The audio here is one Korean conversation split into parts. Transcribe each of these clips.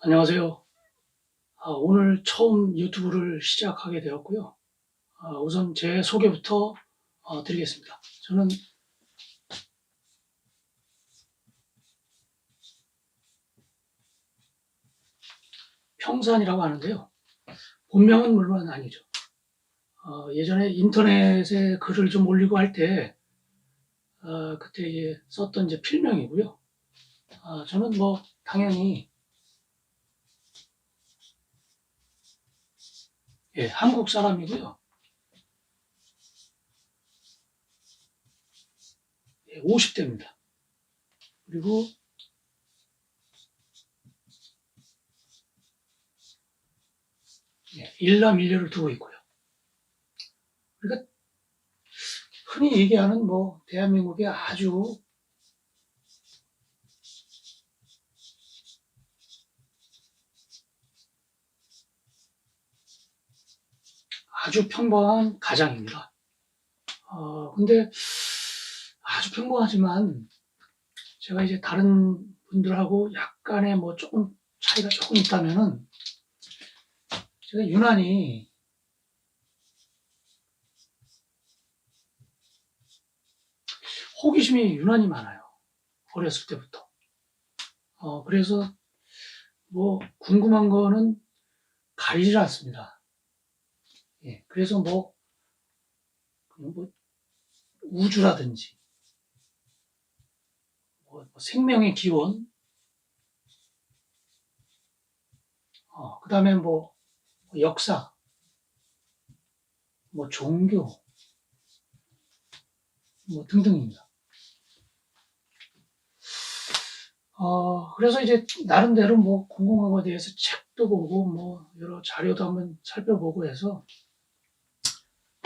안녕하세요. 오늘 처음 유튜브를 시작하게 되었고요. 우선 제 소개부터 드리겠습니다. 저는 평산이라고 하는데요. 본명은 물론 아니죠. 예전에 인터넷에 글을 좀 올리고 할 때, 그때 이제 썼던 이제 필명이고요. 저는 뭐 당연히 한국 사람이고요. 50대입니다. 그리고 일남 일녀를 두고 있고요. 그러니까 흔히 얘기하는 뭐 대한민국의 아주 평범한 가장입니다. 근데 아주 평범하지만 제가 이제 다른 분들하고 약간의 뭐 조금 차이가 조금 있다면은 제가 유난히 호기심이 유난히 많아요. 어렸을 때부터. 그래서 뭐 궁금한 거는 가리질 않습니다. 그래서 뭐 우주라든지 뭐 생명의 기원, 그 다음에 뭐 역사, 뭐 종교, 뭐 등등입니다. 그래서 이제 나름대로 뭐 궁금한 거에 대해서 책도 보고 뭐 여러 자료도 한번 살펴보고 해서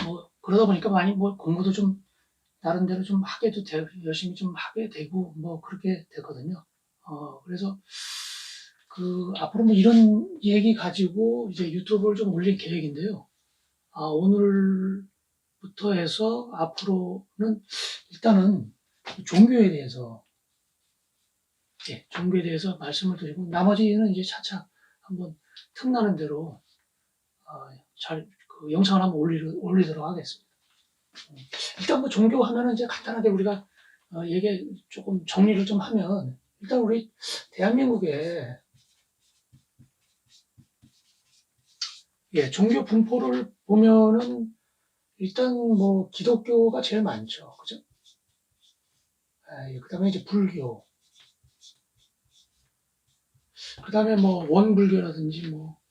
뭐 그러다 보니까 많이 뭐 공부도 좀 나름대로 좀 하게도 되고 열심히 좀 하게 되고 뭐 그렇게 됐거든요. 그래서 그 앞으로 뭐 이런 얘기 가지고 이제 유튜브를 좀 올릴 계획인데요. 오늘부터 해서 앞으로는 일단은 종교에 대해서 종교에 대해서 말씀을 드리고 나머지는 이제 차차 한번 틈나는 대로 잘 그 영상을 한번 올리도록 하겠습니다. 일단 뭐 종교 하면은 이제 간단하게 우리가 얘기 조금 정리를 좀 하면 일단 우리 대한민국에 종교 분포를 보면은 일단 뭐 기독교가 제일 많죠, 그죠? 그다음에 이제 불교, 그다음에 뭐 원불교라든지 뭐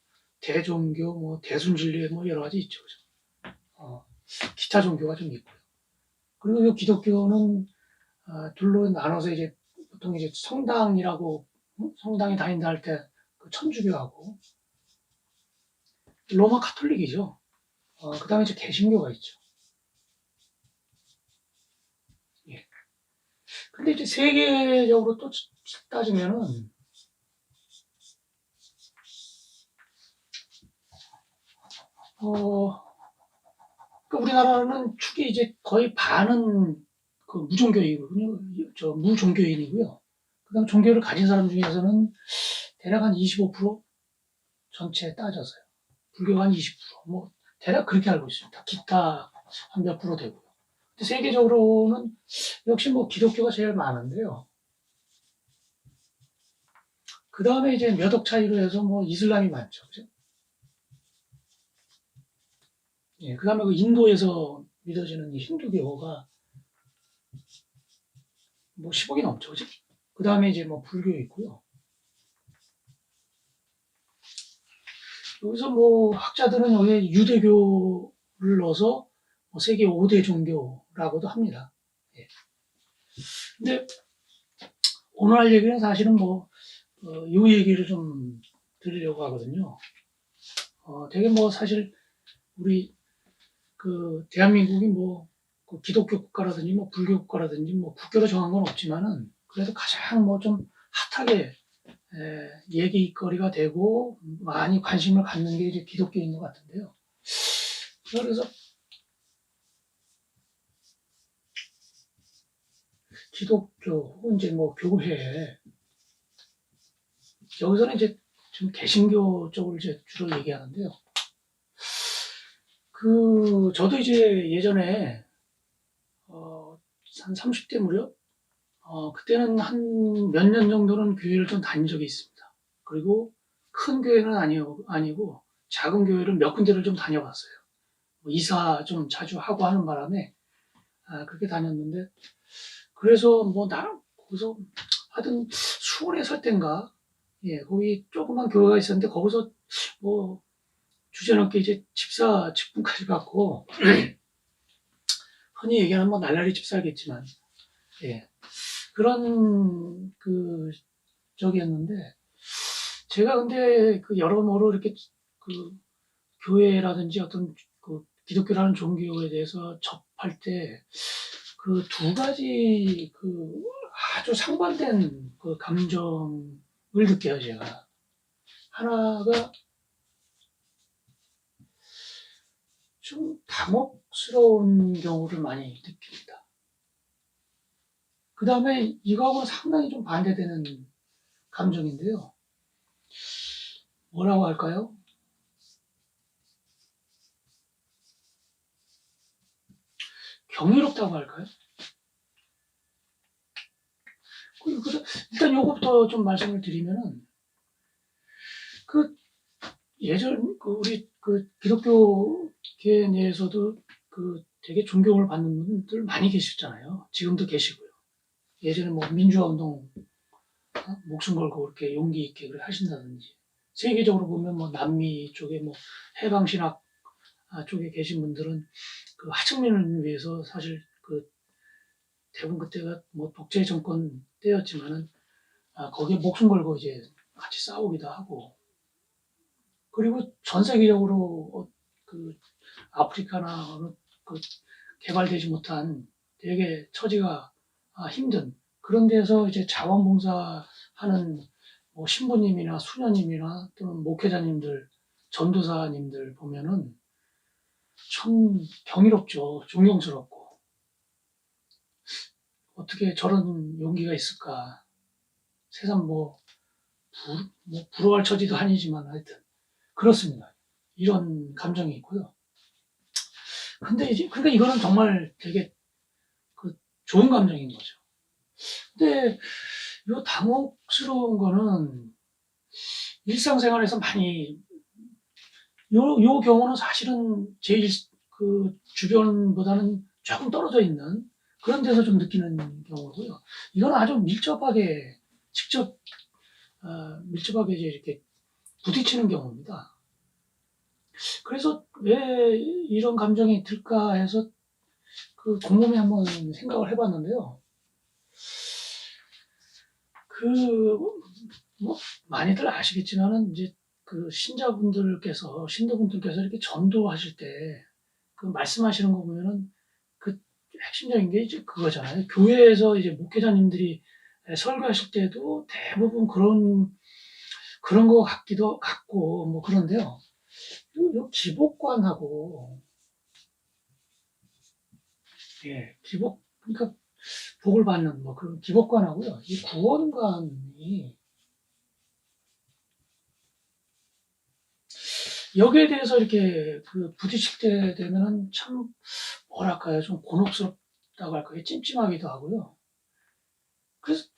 대종교, 뭐 대순진리 뭐 여러 가지 있죠, 그죠? 기타 종교가 좀 있고요. 그리고 이 기독교는 둘로 나눠서 이제 보통 이제 성당이라고 성당에 다닌다 할 때 그 천주교하고 로마 카톨릭이죠. 그다음에 이제 개신교가 있죠. 예. 근데 이제 세계적으로 또 따지면은 그 우리나라는 축이 이제 거의 반은 그 무종교이거든요. 저 무종교인이고요. 그다음 종교를 가진 사람 중에서는 대략 한 25% 전체에 따져서요. 불교가 한 20%, 뭐 대략 그렇게 알고 있습니다. 기타 한 몇 프로 되고요. 근데 세계적으로는 역시 뭐 기독교가 제일 많은데요. 그 다음에 이제 몇 억 차이로 해서 뭐 이슬람이 많죠. 그죠? 그 다음에 그 인도에서 믿어지는 이 힌두교가 뭐 10억이 넘죠. 그죠? 그 다음에 이제 뭐 불교 있고요. 여기서 뭐 학자들은 여기에 유대교를 넣어서 뭐 세계 5대 종교라고도 합니다. 예. 근데 오늘 할 얘기는 사실은 요 얘기를 좀 드리려고 하거든요. 되게 뭐 사실 우리 그 대한민국이 그 기독교 국가라든지 뭐 불교 국가라든지 뭐 국교로 정한 건 없지만은 그래도 가장 뭐 좀 핫하게 얘기거리가 되고 많이 관심을 갖는 게 이제 기독교인 것 같은데요. 그래서 기독교 혹은 이제 뭐 교회 여기서는 이제 좀 개신교 쪽을 이제 주로 얘기하는데요. 저도 이제 예전에, 한 30대 무렵, 그때는 한 몇 년 정도는 교회를 좀 다닌 적이 있습니다. 그리고 큰 교회는 아니고 작은 교회를 몇 군데를 좀 다녀봤어요. 이사 좀 자주 하고 하는 바람에, 그렇게 다녔는데, 그래서 거기서 하여튼 수원에 살 땐가, 예, 거기 조그만 교회가 있었는데, 거기서 뭐, 주제넘게 이제 직분까지 받고, 흔히 얘기하는 뭐 날라리 집사겠지만, 예, 그런 적이었는데, 제가 근데 여러모로 이렇게 그 교회라든지 어떤 기독교라는 종교에 대해서 접할 때 그 두 가지 아주 상반된 감정을 느껴요, 제가. 하나가 좀 당혹스러운 경우를 많이 느낍니다. 그 다음에 이거하고는 상당히 좀 반대되는 감정인데요. 뭐라고 할까요? 경이롭다고 할까요? 일단 요거부터 좀 말씀을 드리면은, 우리 기독교계 내에서도 되게 존경을 받는 분들 많이 계셨잖아요. 지금도 계시고요. 예전에 뭐 민주화 운동, 목숨 걸고 그렇게 용기 있게 그렇게 하신다든지, 세계적으로 보면 뭐 남미 쪽에 뭐 해방신학 쪽에 계신 분들은 하층민을 위해서 사실 대부분 그때가 뭐 독재 정권 때였지만은 거기에 목숨 걸고 이제 같이 싸우기도 하고, 그리고 전 세계적으로 아프리카나 어느 개발되지 못한 되게 처지가 힘든 그런 데서 이제 자원봉사하는 뭐 신부님이나 수녀님이나 또는 목회자님들, 전도사님들 보면은 참 경이롭죠. 존경스럽고. 어떻게 저런 용기가 있을까. 세상 부러워할 처지도 아니지만 하여튼 그렇습니다. 이런 감정이 있고요. 그러니까 이거는 정말 되게 좋은 감정인 거죠. 근데 요 당혹스러운 거는 일상생활에서 많이 요 경우는 사실은 제일 주변보다는 조금 떨어져 있는 그런 데서 좀 느끼는 경우고요. 이건 아주 밀접하게 이제 이렇게 부딪히는 경우입니다. 그래서 왜 이런 감정이 들까 해서 곰곰이 한번 생각을 해봤는데요. 뭐 많이들 아시겠지만은 이제 신도분들께서 이렇게 전도하실 때 말씀하시는 거 보면은 핵심적인 게 이제 그거잖아요. 교회에서 이제 목회자님들이 설교하실 때도 대부분 그런 거 같고 뭐 그런데요. 요 기복관하고, 예, 그러니까 복을 받는 뭐 그런 기복관하고요. 이 구원관이 여기에 대해서 이렇게 부딪힐 때 되면은 참 뭐랄까요, 좀 곤혹스럽다고 할까요, 찜찜하기도 하고요. 그래서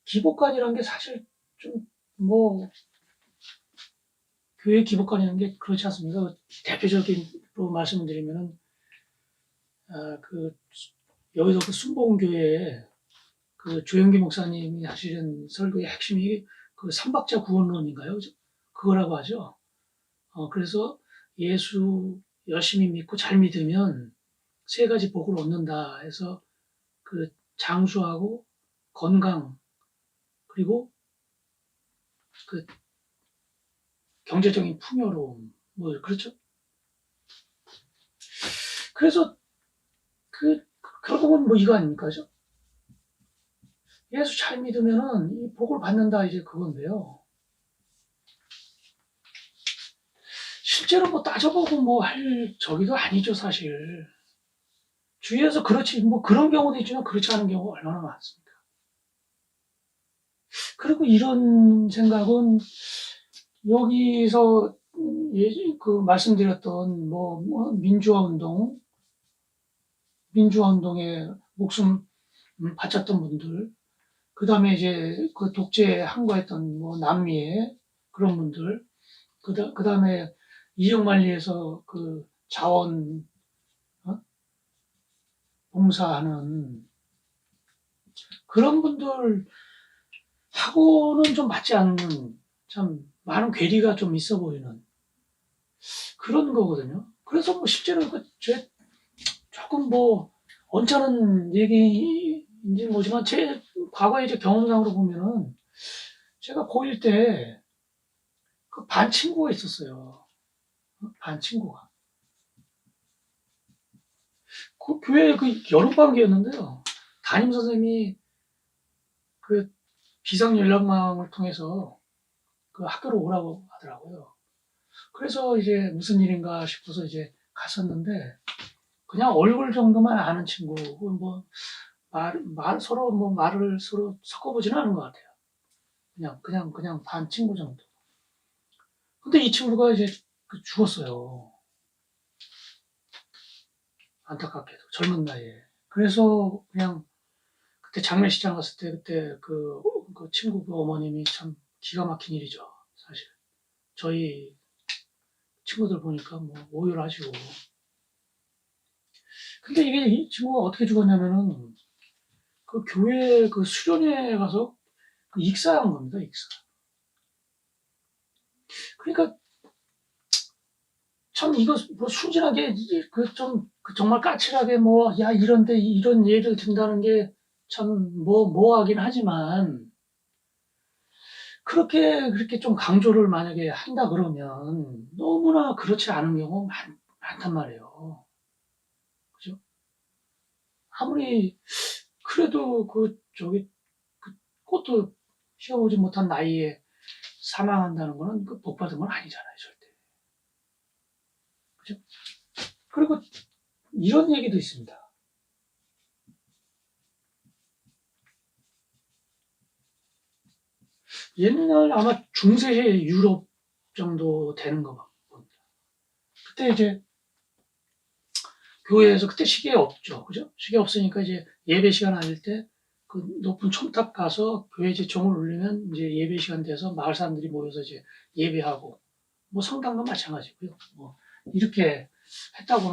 기복관이라는 게 사실 좀 교회 기복관이라는 게 그렇지 않습니까? 대표적으로 말씀드리면은 여기서 순복음교회에 조영기 목사님이 하시는 설교의 핵심이 삼박자 구원론인가요? 그거라고 하죠. 그래서 예수 열심히 믿고 잘 믿으면 세 가지 복을 얻는다 해서 장수하고 건강 그리고 경제적인 풍요로움 뭐 그렇죠. 그래서 결국은 뭐 이거 아닙니까? 예수 잘 믿으면은 이 복을 받는다 이제 그건데요. 실제로 뭐 따져보고 뭐 할 저기도 아니죠, 사실. 주위에서 그렇지 뭐 그런 경우도 있지만 그렇지 않은 경우가 얼마나 많습니까? 그리고 이런 생각은 여기서 말씀드렸던 민주화 운동에 목숨 바쳤던 분들, 그 다음에 이제 그 독재 항거했던 남미의 그런 분들, 그 다음에 이역만리에서 그 자원 봉사하는 그런 분들 하고는 좀 맞지 않는, 참 많은 괴리가 좀 있어 보이는 그런 거거든요. 그래서 실제로 제 조금 언짢은 얘기인지 뭐지만 제 과거의 이제 경험상으로 보면은 제가 고1 때 그 반 친구가 있었어요. 반 친구가. 그 교회 그 여름방학이었는데요. 담임 선생님이 그 비상연락망을 통해서 그 학교로 오라고 하더라고요. 그래서 이제 무슨 일인가 싶어서 이제 갔었는데, 그냥 얼굴 정도만 아는 친구, 서로 말을 서로 섞어보지는 않은 것 같아요. 그냥 반 친구 정도. 근데 이 친구가 이제 죽었어요. 안타깝게도. 젊은 나이에. 그래서 그냥 그때 장례식장 갔을 때 그때 그 친구 그 어머님이 참 기가 막힌 일이죠. 사실. 저희 친구들 보니까 오열하시고. 근데 이게 이 친구가 어떻게 죽었냐면은 그 교회 그 수련회에 가서 익사한 겁니다, 익사. 그러니까 참 이거 순진하게 정말 까칠하게 야 이런데 이런 예를 든다는 게 참 뭐하긴 하지만 그렇게 좀 강조를 만약에 한다 그러면 너무나 그렇지 않은 경우 많단 말이에요. 그죠? 아무리 그래도 그 꽃도 피워보지 못한 나이에 사망한다는 거는 그 복 받은 건 아니잖아요, 절대. 그죠? 그리고 이런 얘기도 있습니다. 옛날 아마 중세의 유럽 정도 되는 거 봅니다. 그때 이제 교회에서 그때 시계 없죠. 그죠? 시계 없으니까 이제 예배 시간 아닐 때 그 높은 촌탑 가서 교회 이제 종을 울리면 이제 예배 시간 돼서 마을 사람들이 모여서 이제 예배하고 성당도 마찬가지고요. 이렇게 했다고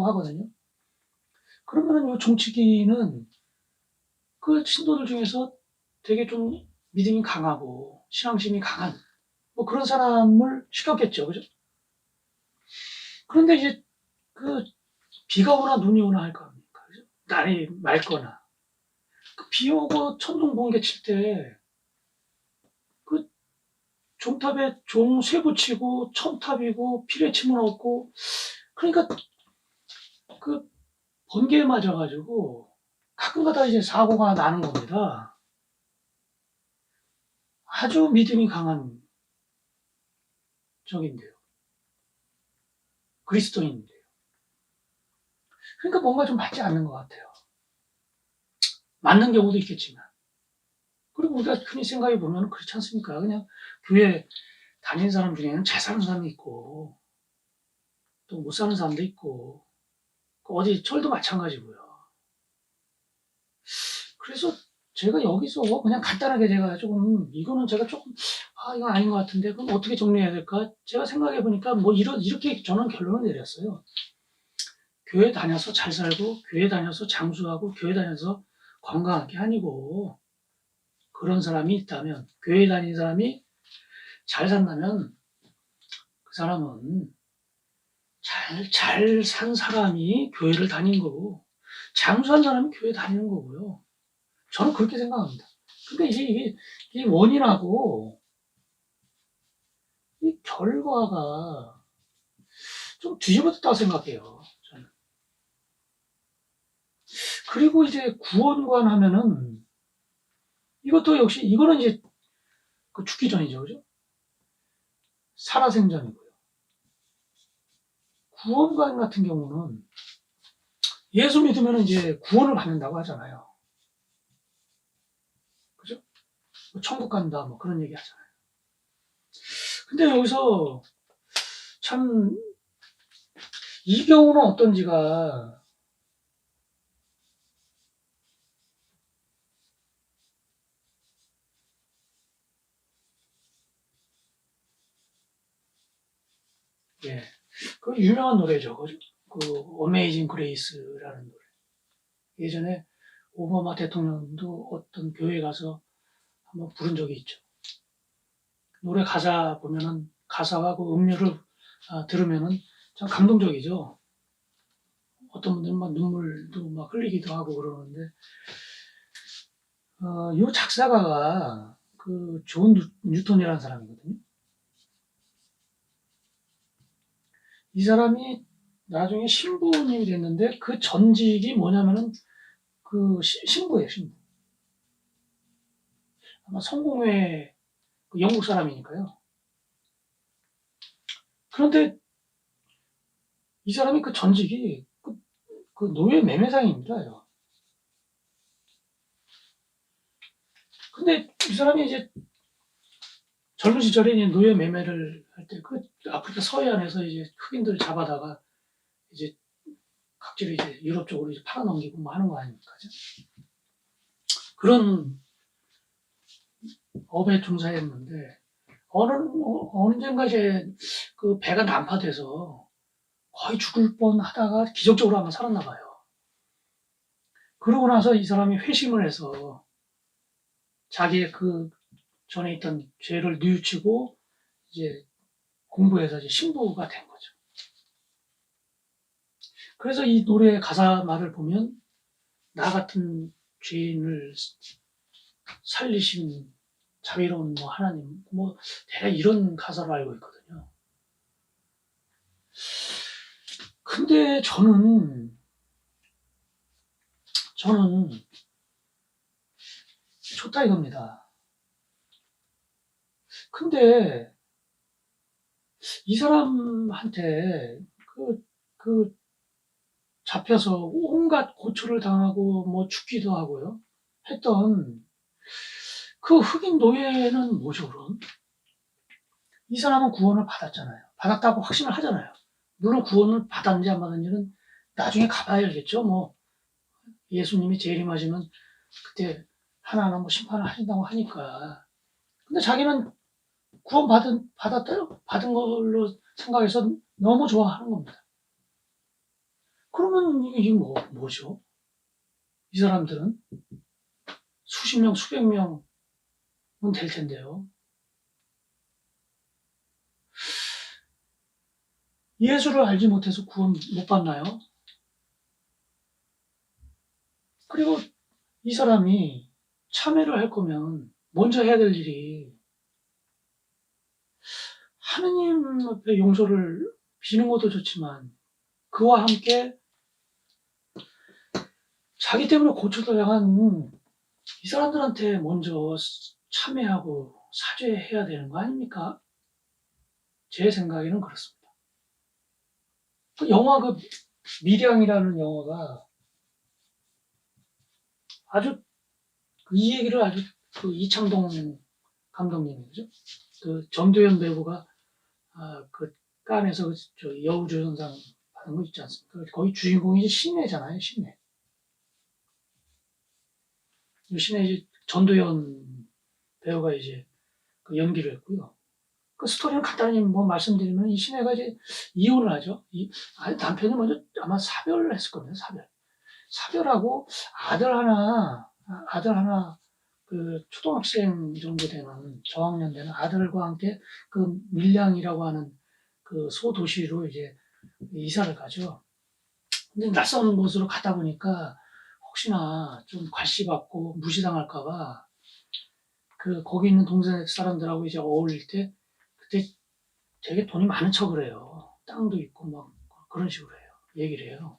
하거든요. 그러면은 요 종치기는 그 신도들 중에서 되게 좀 믿음이 강하고 신앙심이 강한 그런 사람을 시켰겠죠. 그죠? 그런데 이제 그 비가 오나 눈이 오나 할 거 아닙니까? 그죠? 날이 맑거나. 그 비 오고 천둥 번개 칠 때 그 종탑에 종 쇠 붙이고 첨탑이고 피뢰침은 없고 그러니까 그 번개에 맞아가지고 가끔가다 이제 사고가 나는 겁니다. 아주 믿음이 강한 적인데요. 그리스도인인데요. 그러니까 뭔가 좀 맞지 않는 것 같아요. 맞는 경우도 있겠지만. 그리고 우리가 흔히 생각해 보면 그렇지 않습니까? 그냥 교회 다니는 사람 중에는 잘 사는 사람이 있고, 또 못 사는 사람도 있고, 어디 절도 마찬가지고요. 그래서 제가 여기서 그냥 간단하게 제가 이거는 제가 이건 아닌 것 같은데, 그럼 어떻게 정리해야 될까? 제가 생각해 보니까 이렇게 저는 결론을 내렸어요. 교회 다녀서 잘 살고, 교회 다녀서 장수하고, 교회 다녀서 건강한 게 아니고, 그런 사람이 있다면, 교회 다니는 사람이 잘 산다면, 그 사람은 잘 산 사람이 교회를 다닌 거고, 장수한 사람이 교회 다니는 거고요. 저는 그렇게 생각합니다. 그러니까 이게 원인하고 이 결과가 좀 뒤집어졌다고 생각해요. 저는. 그리고 이제 구원관 하면은 이것도 역시 이거는 이제 죽기 전이죠, 그죠? 살아생전이고요. 구원관 같은 경우는 예수 믿으면 이제 구원을 받는다고 하잖아요. 그죠? 천국 간다, 뭐 그런 얘기 하잖아요. 근데 여기서 참, 이 경우는 어떤지가, 예, 그 유명한 노래죠. 그 어메이징 그레이스라는 노래. 예전에 오바마 대통령도 어떤 교회 가서 한번 부른 적이 있죠. 노래 가사 보면은, 가사와 그 음료를 들으면은 참 감동적이죠. 어떤 분들은 막 눈물도 막 흘리기도 하고 그러는데, 요 작사가가 그 존 뉴턴이라는 사람이거든요. 이 사람이 나중에 신부님이 됐는데 그 전직이 뭐냐면은 그 신부예요, 신부. 아마 성공회 그 영국 사람이니까요. 그런데 이 사람이 그 전직이 그 노예 매매상입니다. 근데 이 사람이 이제 젊은 시절에 이제 노예 매매를 할 때 그 아프리카 서해안에서 이제 흑인들 잡아다가 이제 각지로 이제 유럽 쪽으로 이제 팔아넘기고 뭐 하는 거 아닙니까? 그런 업에 종사했는데 언젠가 이제 그 배가 난파돼서 거의 죽을 뻔 하다가 기적적으로 아마 살았나 봐요. 그러고 나서 이 사람이 회심을 해서 자기의 그 전에 있던 죄를 뉘우치고 이제 공부해서 이제 신부가 된 거죠. 그래서 이 노래 가사 말을 보면 나 같은 죄인을 살리신 자비로운 뭐 하나님 뭐 대략 이런 가사로 알고 있거든요. 근데 저는 좋다 이겁니다. 근데 이 사람한테 그 잡혀서 온갖 고초를 당하고 뭐 죽기도 하고요. 했던 그 흑인 노예는 뭐죠, 그럼? 이 사람은 구원을 받았잖아요. 받았다고 확신을 하잖아요. 물론 구원을 받았는지 안 받았는지는 나중에 가봐야 알겠죠. 뭐 예수님이 재림하시면 그때 하나하나 뭐 심판을 하신다고 하니까. 근데 자기는 받은 걸로 생각해서 너무 좋아하는 겁니다. 그러면 이게 뭐죠? 이 사람들은 수십 명, 수백 명은 될 텐데요. 예수를 알지 못해서 구원 못 받나요? 그리고 이 사람이 참회를 할 거면 먼저 해야 될 일이 하느님 앞에 용서를 비는 것도 좋지만 그와 함께 자기 때문에 고초당한 이 사람들한테 먼저 참회하고 사죄해야 되는 거 아닙니까? 제 생각에는 그렇습니다. 그 영화 그 미량이라는 영화가 아주 이 얘기를 아주 그 이창동 감독님이죠. 그 전도연 배우가 그 칸에서 저 여우조연상 받은 거 있지 않습니까? 거기 주인공이 이제 신혜잖아요, 신혜. 신혜 이제 전도연 배우가 이제 그 연기를 했고요. 그 스토리는 간단히 뭐 말씀드리면 이 신혜가 이제 이혼을 하죠. 남편이 먼저 아마 사별을 했을 겁니다. 사별하고 아들 하나 그 초등학생 정도 되는 저학년 되는 아들과 함께 그 밀양이라고 하는 그 소도시로 이제 이사를 가죠. 근데 낯선 곳으로 가다 보니까 혹시나 좀 괄시받고 무시당할까봐 그 거기 있는 동네 사람들하고 이제 어울릴 때 그때 되게 돈이 많은 척을 해요. 땅도 있고 막 그런 식으로 해요. 얘기를 해요.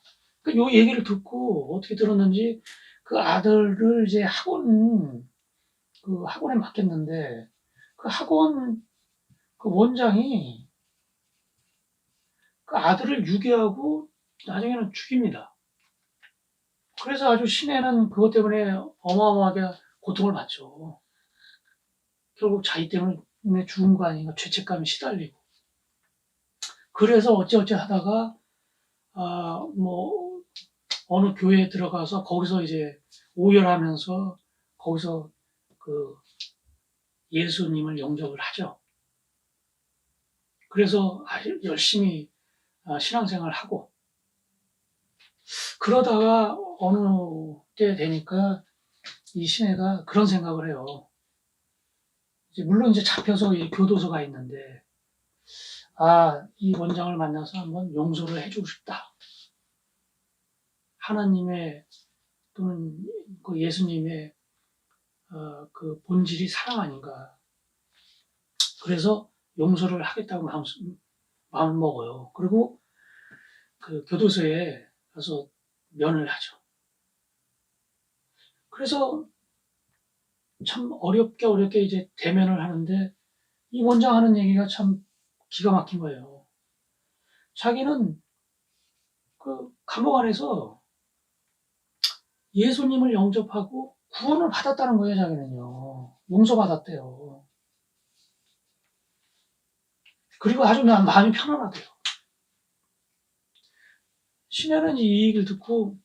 요 얘기를 듣고 어떻게 들었는지 그 아들을 이제 그 학원에 맡겼는데 그 학원 그 원장이 그 아들을 유괴하고 나중에는 죽입니다. 그래서 아주 신혜는 그것 때문에 어마어마하게 고통을 받죠. 결국 자기 때문에 죽은 거 아닌가 죄책감에 시달리고 그래서 어찌어찌 하다가 뭐 어느 교회에 들어가서 거기서 이제 오열하면서 거기서 그 예수님을 영접을 하죠. 그래서 아주 열심히 신앙생활을 하고 그러다가 어느 때 되니까 이 시내가 그런 생각을 해요. 물론 이제 잡혀서 교도소가 있는데 이 원장을 만나서 한번 용서를 해주고 싶다. 하나님의 또는 그 예수님의 그 본질이 사랑 아닌가. 그래서 용서를 하겠다고 마음을 먹어요. 그리고 그 교도소에 가서 면을 하죠. 그래서 참 어렵게 이제 대면을 하는데 이 원장 하는 얘기가 참 기가 막힌 거예요. 자기는 그 감옥 안에서 예수님을 영접하고 구원을 받았다는 거예요, 자기는요. 용서받았대요. 그리고 아주 마음이 편안하대요. 시내는 이 얘기를 듣고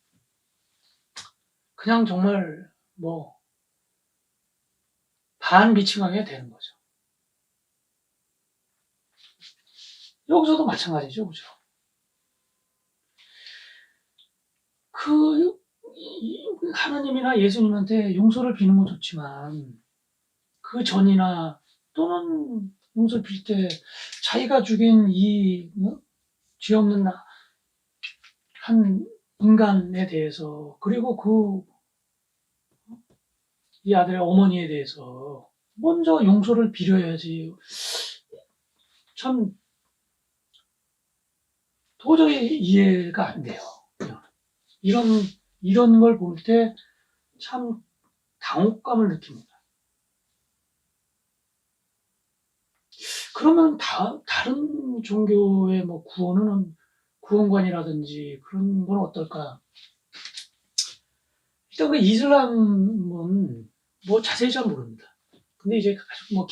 그냥 정말 뭐 반미칭하게 되는 거죠. 여기서도 마찬가지죠, 그죠? 하나님이나 예수님한테 용서를 비는 건 좋지만 그 전이나 또는 용서를 빌 때 자기가 죽인 죄 없는 한 인간에 대해서 그리고 이 아들의 어머니에 대해서 먼저 용서를 빌어야지. 참 도저히 이해가 안 돼요. 이런 걸 볼 때 참 당혹감을 느낍니다. 그러면 다른 종교의 뭐 구원관이라든지 그런 건 어떨까? 일단 그 이슬람은 뭐 자세히 잘 모릅니다. 근데 이제 아주 뭐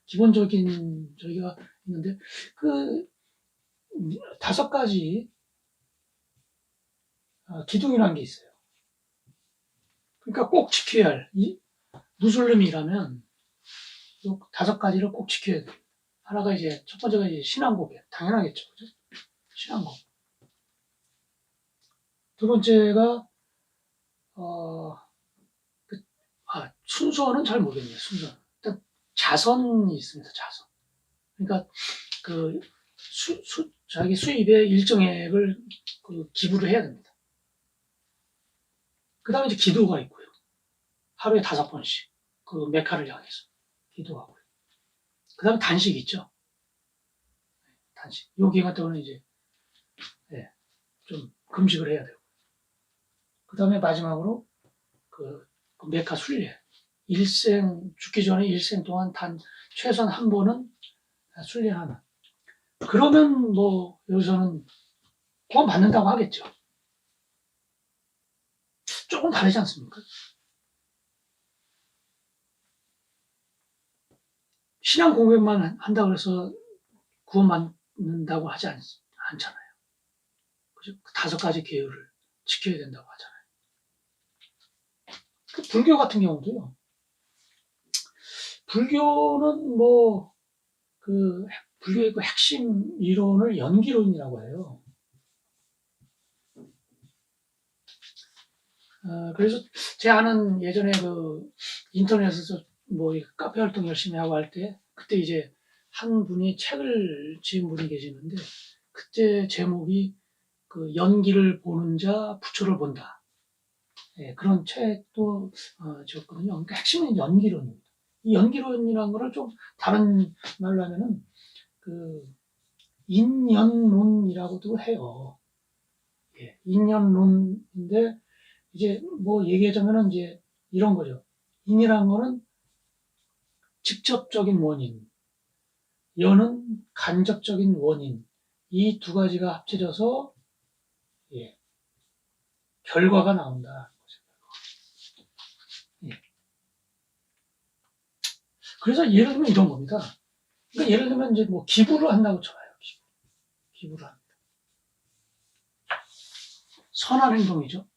기본적인 저기가 있는데 그 5가지 기둥이라는 게 있어요. 그러니까 꼭 지켜야 할 무슬림이라면 요 5가지를 꼭 지켜야 돼요. 하나가 이제 첫 번째가 이제 신앙고백, 당연하겠죠, 그죠? 신앙고백. 두 번째가 순서는 잘 모르겠네요. 순서. 일단 자선이 있습니다. 자선. 그러니까 그 자기 수입의 일정액을 기부를 해야 됩니다. 그 다음에 이제 기도가 있고요. 하루에 5번씩 그 메카를 향해서 기도하고요. 그 다음에 단식 있죠. 단식. 요 기간 동안은 이제 좀 금식을 해야 되고. 그 다음에 마지막으로 그 메카 순례. 죽기 전에 일생 동안 최소한 한 번은 순례하는. 그러면 뭐 여기서는 구원 받는다고 하겠죠. 조금 다르지 않습니까? 신앙 고백만 한다고 해서 구원 받는다고 하지 않잖아요. 그죠? 5가지 계율을 지켜야 된다고 하잖아요. 불교 같은 경우도요. 불교는 불교의 그 핵심 이론을 연기론이라고 해요. 그래서 제 아는 예전에 인터넷에서 카페 활동 열심히 하고 할 때 그때 이제 한 분이 책을 지은 분이 계시는데 그때 제목이 연기를 보는 자 부처를 본다. 그런 책도 지었거든요. 그러니까 핵심은 연기론입니다. 이 연기론이라는 거를 좀 다른 말로 하면은 인연론이라고도 해요. 인연론인데 이제 얘기하자면은 이제 이런 거죠. 인이라는 거는 직접적인 원인, 연은 간접적인 원인. 이 2가지가 합쳐져서 결과가 나온다. 그래서 예를 들면 이런 겁니다. 그러니까 예를 들면 이제 뭐 기부를 한다고 쳐봐요. 기부를 합니다. 선한 행동이죠.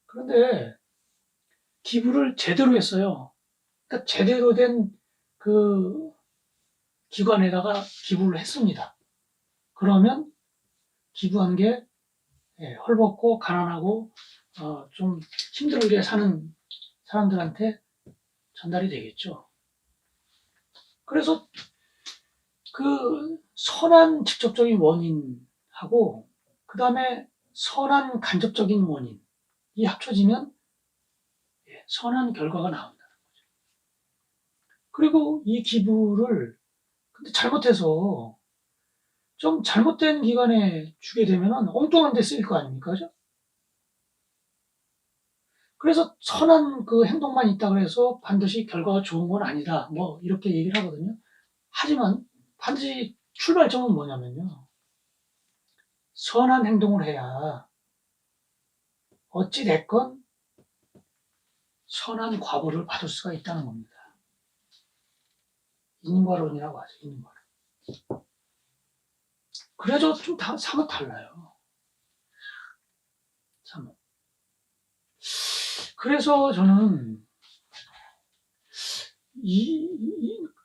그런데 기부를 제대로 했어요. 그러니까 제대로 된 그 기관에다가 기부를 했습니다. 그러면 기부한 게 헐벗고 가난하고 좀 힘들게 사는 사람들한테 전달이 되겠죠. 그래서 그 선한 직접적인 원인하고 그 다음에 선한 간접적인 원인이 합쳐지면 선한 결과가 나온다는 거죠. 그리고 이 기부를 근데 잘못해서 좀 잘못된 기관에 주게 되면 엉뚱한 데 쓰일 거 아닙니까? 그죠? 그래서 선한 그 행동만 있다 그래서 반드시 결과가 좋은 건 아니다. 뭐 이렇게 얘기를 하거든요. 하지만 반드시 출발점은 뭐냐면요. 선한 행동을 해야 어찌 됐건 선한 과보를 받을 수가 있다는 겁니다. 인과론이라고 하죠. 인과론. 그래서 좀 사뭇 달라요. 사뭇. 그래서 저는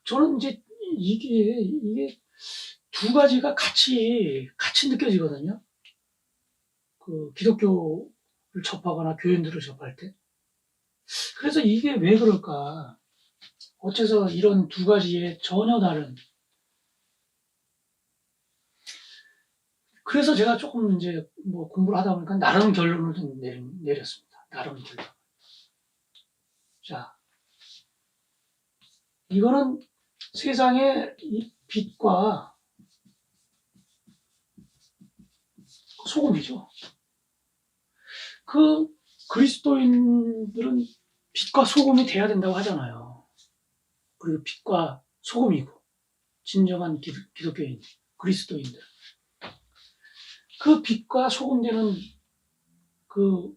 저는 이제 이게 두 가지가 같이 느껴지거든요. 그 기독교를 접하거나 교인들을 접할 때. 그래서 이게 왜 그럴까? 어째서 이런 두 가지의 전혀 다른. 그래서 제가 조금 이제 뭐 공부를 하다 보니까 나름 결론을 좀 내렸습니다. 나름 결론. 자, 이거는 세상의 이 빛과 소금이죠. 그 그리스도인들은 빛과 소금이 돼야 된다고 하잖아요. 그리고 빛과 소금이고 진정한 기독교인, 그리스도인들. 그 빛과 소금 되는 그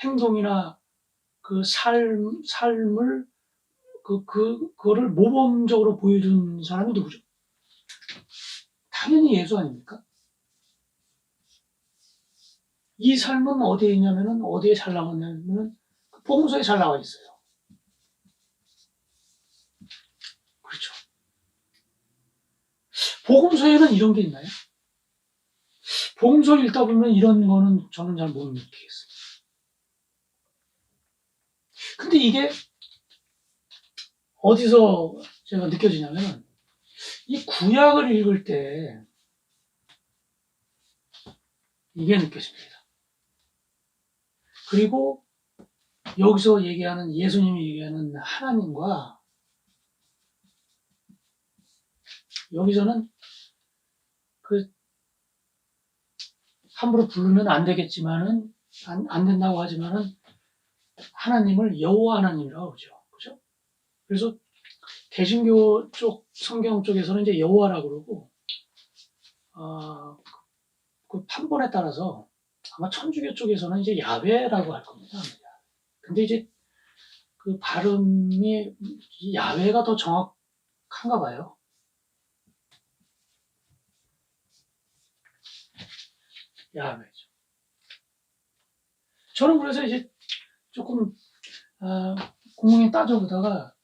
행동이나 그 삶을 그거를 모범적으로 보여준 사람이 누구죠? 당연히 예수 아닙니까? 이 삶은 어디에 있냐면은 어디에 잘 나왔냐면은 복음서에 잘 나와 있어요. 그렇죠. 복음서에는 이런 게 있나요? 복음서를 읽다 보면 이런 거는 저는 잘 못 느끼겠어요. 근데 이게 어디서 제가 느껴지냐면은 이 구약을 읽을 때 이게 느껴집니다. 그리고 여기서 얘기하는 예수님이 얘기하는 하나님과 여기서는 그 함부로 부르면 안 되겠지만은 안 된다고 하지만은 하나님을 여호와 하나님이라고 그러죠. 그죠? 그래서 개신교 쪽 성경 쪽에서는 이제 여호와라고 그러고 그 판본에 따라서 아마 천주교 쪽에서는 이제 야훼라고 할 겁니다. 근데 이제 그 발음이 야훼가 더 정확한가 봐요. 야훼죠. 저는 그래서 이제 조금 공공이 따져보다가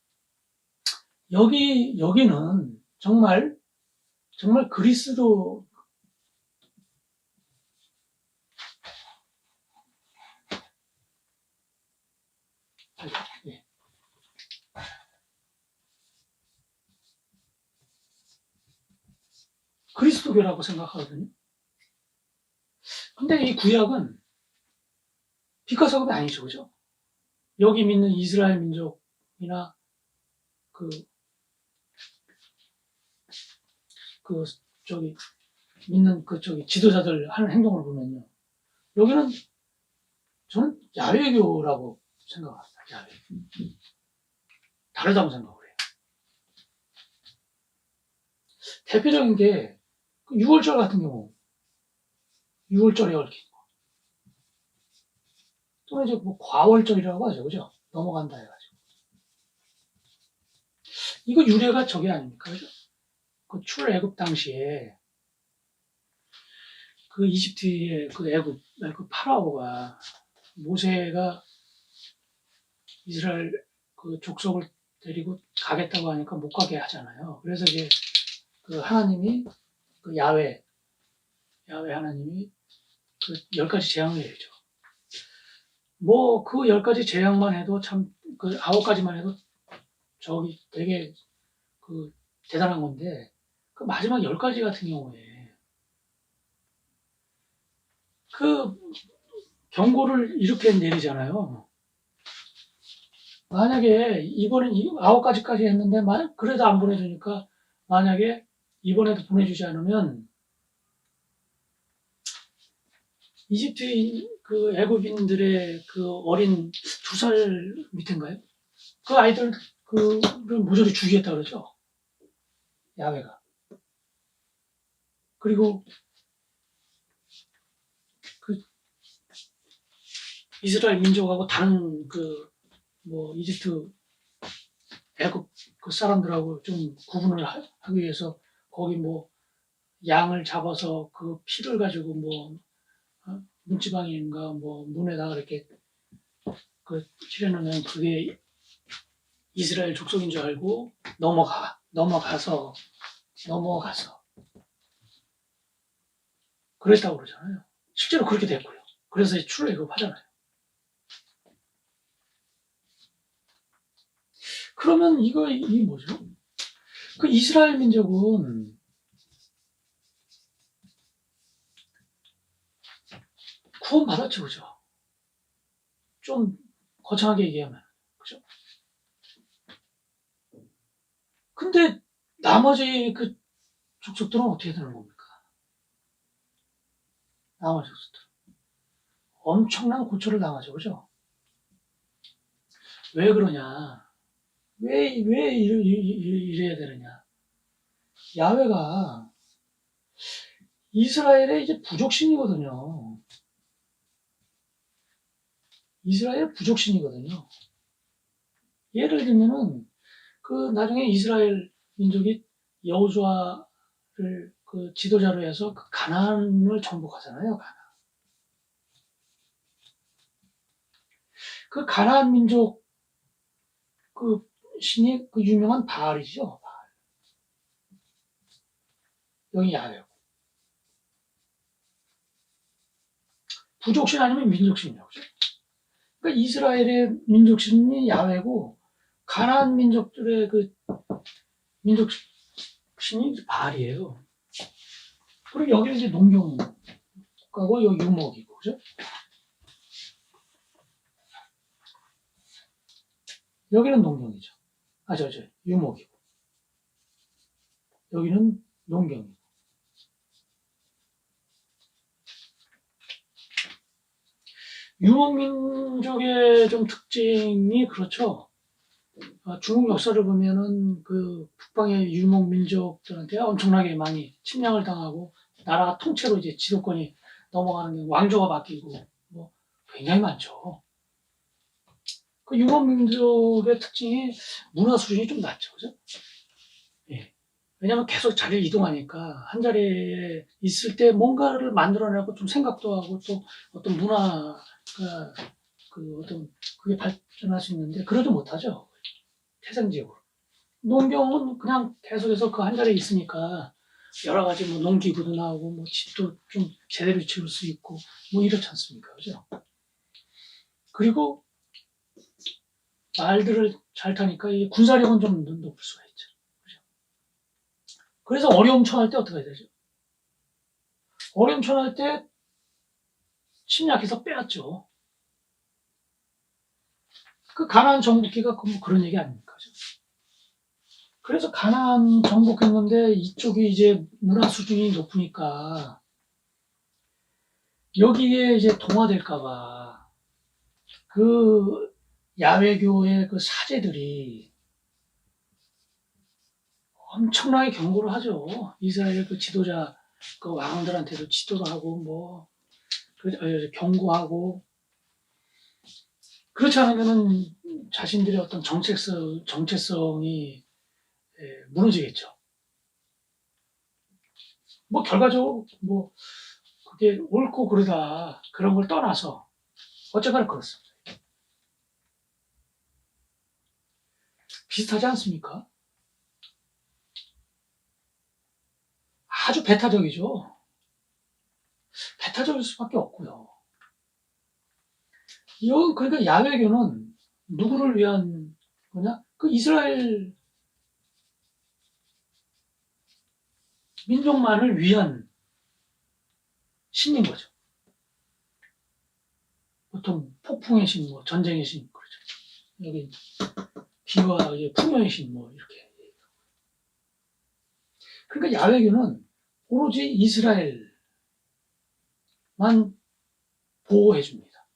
여기는 정말 그리스도 예. 그리스도교라고 생각하거든요. 근데 이 구약은 빛과 소금이 아니죠, 그죠? 여기 믿는 이스라엘 민족이나 그 저기 믿는 지도자들 하는 행동을 보면요. 여기는 저는 야훼교라고 생각합니다. 야훼. 다르다고 생각을 해요. 대표적인 게 6월절 같은 경우 6월절에 얽힌 거. 또는 이제 뭐 과월절이라고 하죠. 그죠? 넘어간다 해가지고. 이거 유래가 저게 아닙니까? 그죠? 그 출애굽 당시에 그 이집트의 그 애굽, 그 파라오가 모세가 이스라엘 그 족속을 데리고 가겠다고 하니까 못 가게 하잖아요. 그래서 이제 그 하나님이 그 야훼 하나님이 그 10가지 재앙을 내리죠. 뭐 그 10가지 재앙만 해도 참 그 9가지만 해도 저기 되게 그 대단한 건데 그 마지막 10가지 같은 경우에 그 경고를 이렇게 내리잖아요. 만약에 이번엔 9가지까지 했는데 그래도 안 보내주니까 만약에 이번에도 보내주지 않으면 이집트인 그 애굽인들의 그 어린 2살 밑인가요? 그 아이들 그를 모조리 죽이겠다 그러죠. 야훼가. 그리고 그 이스라엘 민족하고 다른 그 뭐 이집트 애굽 그 사람들하고 좀 구분을 하기 위해서 거기 뭐 양을 잡아서 그 피를 가지고 뭐 문지방인가 뭐 문에다가 이렇게 그 칠해놓으면 그게 이스라엘 족속인 줄 알고 넘어가서 그랬다고 그러잖아요. 실제로 그렇게 됐고요. 그래서 출애굽 하잖아요. 그러면 이 뭐죠? 그 이스라엘 민족은 구원받았죠, 그죠? 좀 거창하게 얘기하면, 그죠? 근데 나머지 그 족속들은 어떻게 되는 겁니까? 나머지 족속들. 엄청난 고초를 당하죠, 그죠? 왜 그러냐? 왜 이래야 되느냐? 야훼가 이스라엘의 이제 부족신이거든요. 이스라엘 부족신이거든요. 예를 들면은 그 나중에 이스라엘 민족이 여호수아를 그 지도자로 해서 그 가나안을 정복하잖아요. 그 가나안 민족 그 신이 그 유명한 바알이죠. 바알. 여기 야훼고 부족신 아니면 민족신이라고 그죠? 그러니까 이스라엘의 민족신이 야훼고 가나안 민족들의 그 민족신이 바알이에요. 그리고 여기는 이제 농경국가고 여기 유목이고 그죠? 여기는 농경이죠. 유목이고 여기는 농경이고. 유목민족의 좀 특징이 그렇죠. 중국 역사를 보면은 그 북방의 유목민족들한테 엄청나게 많이 침략을 당하고 나라가 통째로 이제 지도권이 넘어가는 게 왕조가 바뀌고 뭐 굉장히 많죠. 그 유목민족의 특징이 문화 수준이 좀 낮죠, 그죠? 예. 왜냐하면 계속 자리를 이동하니까 한 자리에 있을 때 뭔가를 만들어내고 좀 생각도 하고 또 어떤 문화가 그 어떤 그게 발전할 수 있는데 그러지 못하죠. 태생지역으로. 농경은 그냥 계속해서 그 한 자리에 있으니까 여러 가지 뭐 농기구도 나오고 뭐 집도 좀 제대로 지을 수 있고 뭐 이렇지 않습니까? 그죠? 그리고 말들을 잘 타니까 이 군사력은 좀 높을 수가 있죠. 그죠? 그래서 어려움 처할 때 어떻게 해야 되죠? 어려움 처할 때 침략해서 빼앗죠. 그 가나안 정복기가 뭐 그런 얘기 아닙니까? 그죠? 그래서 가나안 정복했는데 이쪽이 이제 문화 수준이 높으니까 여기에 이제 동화될까봐 그 야훼교의 그 사제들이 엄청나게 경고를 하죠. 이스라엘 그 지도자 그 왕들한테도 지도를 하고 뭐 경고하고 그렇지 않으면은 자신들의 어떤 정체성이 무너지겠죠. 뭐 결과적으로 뭐 그게 옳고 그르다 그런 걸 떠나서 어쨌거나 그렇습니다. 비슷하지 않습니까? 아주 배타적이죠. 배타적일 수밖에 없고요. 그러니까 야훼교는 누구를 위한 거냐? 그 이스라엘 민족만을 위한 신인 거죠. 보통 폭풍의 신, 뭐 전쟁의 신 그러죠. 여기 비와 풍요의 신, 뭐 이렇게. 그러니까 야훼교는 오로지 이스라엘만 보호해 줍니다.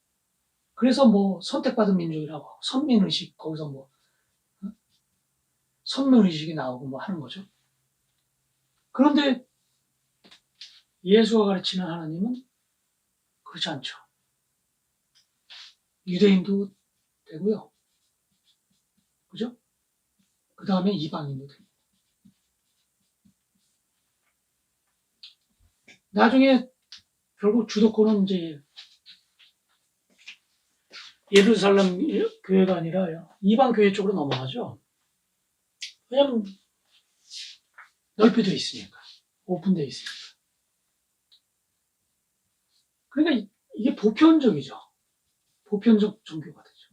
그래서 뭐 선택받은 민족이라고 하고 선민의식 거기서 뭐 선민의식이 나오고 뭐 하는 거죠. 그런데 예수가 가르치는 하나님은 그렇지 않죠. 유대인도 되고요. 그죠? 그 다음에 이방인도 됩니다. 나중에 결국 주도권은 이제 예루살렘 교회가 아니라 이방 교회 쪽으로 넘어가죠. 왜냐면 넓혀져 있으니까. 오픈되어 있으니까. 그러니까 이게 보편적이죠. 보편적 종교가 되죠.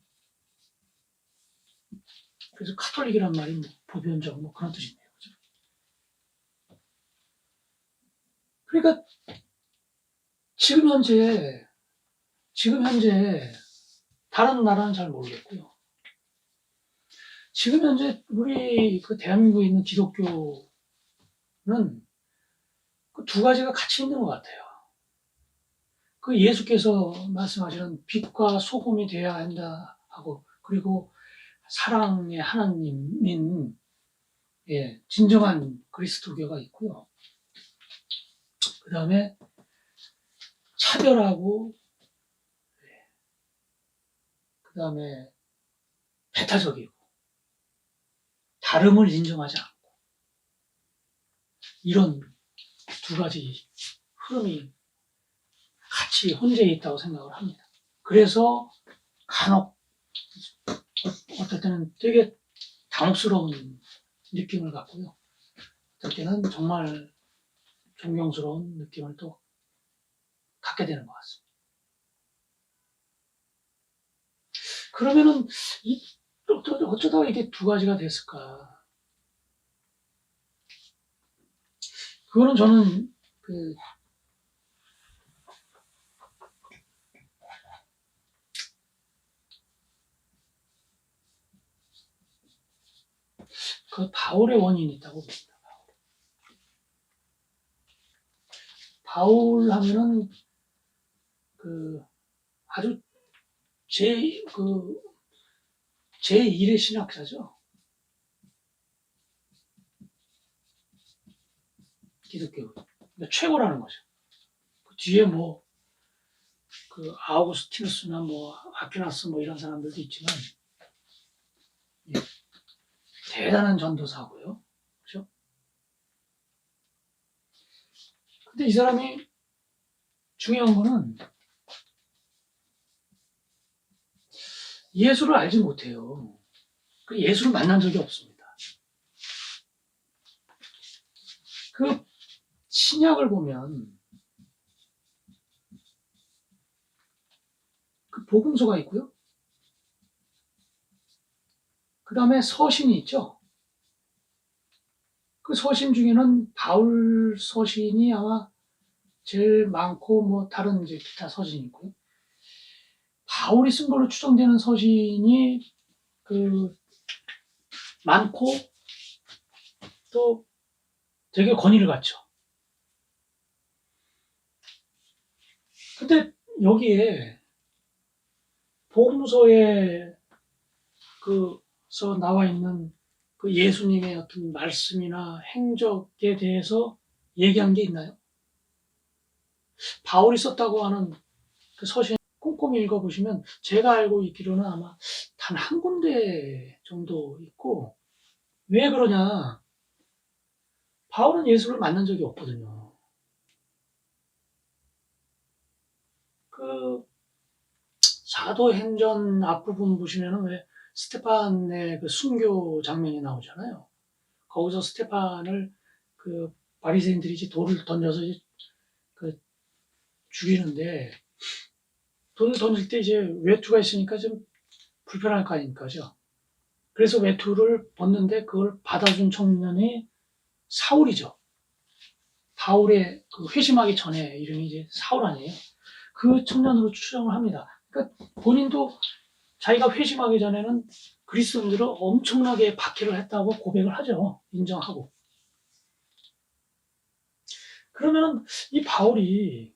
그래서 카톨릭이란 말이 뭐 보편적 뭐 그런 뜻이네요. 그죠? 그러니까 지금 현재 다른 나라는 잘 모르겠고요. 지금 현재 우리 그 대한민국에 있는 기독교는 그 두 가지가 같이 있는 것 같아요. 그 예수께서 말씀하시는 빛과 소금이 되어야 한다 하고, 그리고 사랑의 하나님인 진정한 그리스도교가 있고요. 그 다음에 차별하고, 그 다음에 배타적이고, 다름을 인정하지 않고, 이런 두 가지 흐름이 같이 혼재해 있다고 생각을 합니다. 그래서 간혹 어떨 때는 되게 당혹스러운 느낌을 갖고요. 어떨 때는 정말 존경스러운 느낌을 또 갖게 되는 것 같습니다. 그러면은 어쩌다가 이게 두 가지가 됐을까? 그거는 저는 그 바울의 원인이 있다고 봅니다. 바울 하면은 그 아주 제1의 신학자죠. 기독교. 그러니까 최고라는 거죠. 그 뒤에 뭐, 아우구스티누스나 뭐, 아퀴나스 뭐 이런 사람들도 있지만, 대단한 전도사고요. 그죠? 근데 이 사람이 중요한 거는 예수를 알지 못해요. 그 예수를 만난 적이 없습니다. 그 신약을 보면 그 복음서가 있고요. 그 다음에 서신이 있죠. 그 서신 중에는 바울 서신이 아마 제일 많고 뭐 다른 이제 기타 서신이 있고요. 바울이 쓴 걸로 추정되는 서신이 많고 또 되게 권위를 갖죠. 근데 여기에 복음서에 서 나와 있는 그 예수님의 어떤 말씀이나 행적에 대해서 얘기한 게 있나요? 바울이 썼다고 하는 그 서신 꼼꼼히 읽어보시면 제가 알고 있기로는 아마 단 한 군데 정도 있고, 왜 그러냐? 바울은 예수를 만난 적이 없거든요. 그 사도행전 앞부분 보시면은 왜 스테판의 그 순교 장면이 나오잖아요. 거기서 스테판을 그 바리새인들이 이제 돌을 던져서 이제 그 죽이는데 돌을 던질 때 이제 외투가 있으니까 좀 불편할 거 아닙니까죠. 그래서 외투를 벗는데 그걸 받아준 청년이 사울이죠. 바울의 그 회심하기 전에 이름이 이제 사울 아니에요. 그 청년으로 추정을 합니다. 그러니까 본인도 자기가 회심하기 전에는 그리스도인들을 엄청나게 박해를 했다고 고백을 하죠. 인정하고. 그러면 이 바울이